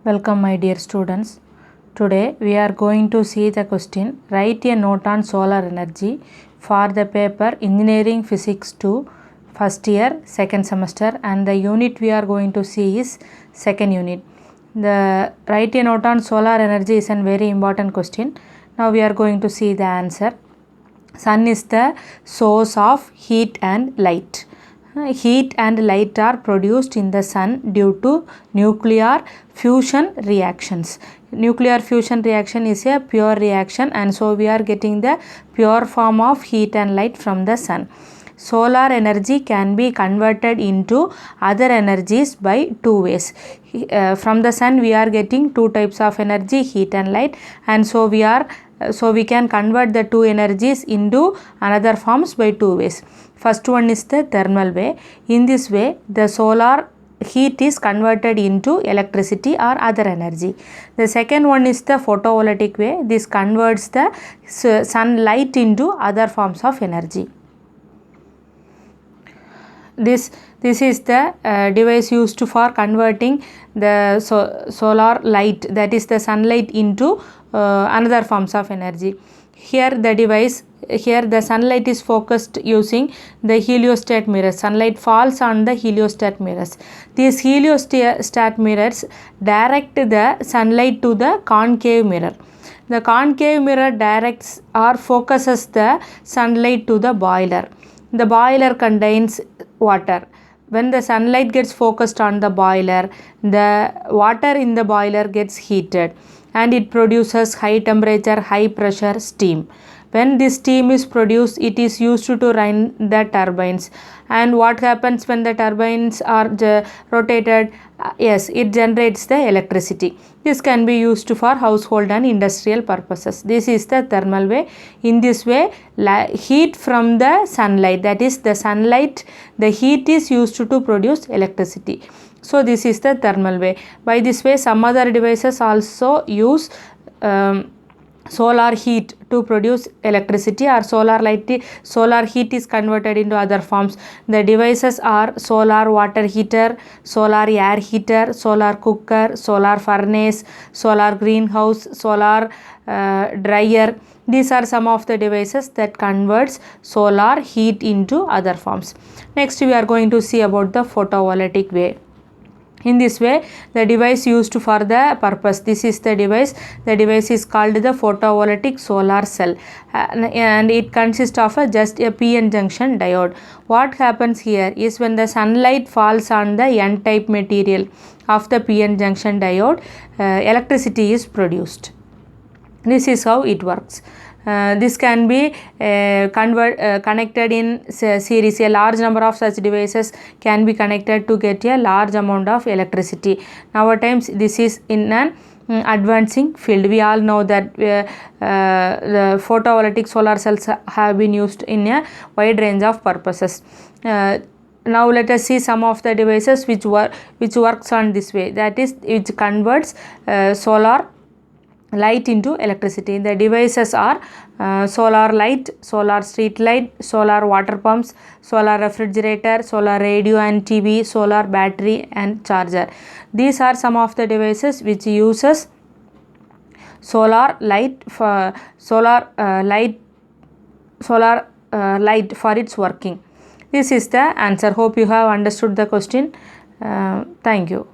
Welcome my dear students. Today we are going to see the question, write a note on solar energy for the paper Engineering Physics 2 first year second semester, and the unit we are going to see is second unit. The write a note on solar energy is a very important question. Now we are going to see the answer. Sun is the source of heat and light. Heat and light are produced in the sun due to nuclear fusion reactions. Nuclear fusion reaction is a pure reaction, and so we are getting the pure form of heat and light from the sun. Solar energy can be converted into other energies by two ways. From the sun we are getting two types of energy, heat and light, and so we can convert the two energies into another forms by two ways. First one is the thermal way. In this way, the solar heat is converted into electricity or other energy. The second one is the photovoltaic way. This converts the sunlight into other forms of energy. This is the device used for converting the solar light, that is the sunlight, into another forms of energy. Here the sunlight is focused using the heliostat mirrors. Sunlight falls on the heliostat mirrors. These heliostat mirrors direct the sunlight to the concave mirror. The concave mirror directs or focuses the sunlight to the boiler. The boiler contains water. When the sunlight gets focused on the boiler, the water in the boiler gets heated and it produces high temperature, high pressure steam. When this steam is produced, it is used to run the turbines. And what happens when the turbines are rotated? Yes, it generates the electricity. This can be used for household and industrial purposes. This is the thermal way. In this way, heat from the sunlight, that is the sunlight, the heat is used to produce electricity. So this is the thermal way. By this way, some other devices also use solar heat to produce electricity, or solar heat is converted into other forms. The devices are solar water heater, solar air heater, solar cooker, solar furnace, solar greenhouse, solar dryer. These are some of the devices that converts solar heat into other forms. Next we are going to see about the photovoltaic way. In this way, the device used for the purpose, this is the device. The device is called the photovoltaic solar cell, and it consists of just a PN junction diode. What happens here is, when the sunlight falls on the N-type material of the PN junction diode, electricity is produced. This is how it works. This can be connected in series. A large number of such devices can be connected to get a large amount of electricity. Nowadays, this is in an advancing field. We all know that the photovoltaic solar cells have been used in a wide range of purposes. Now let us see some of the devices which works on this way, that is, which converts solar light into electricity. The devices are solar light, solar street light, solar water pumps, solar refrigerator, solar radio and TV, solar battery and charger. These are some of the devices which uses solar light for light for its working. This is the answer. Hope you have understood the question. Thank you.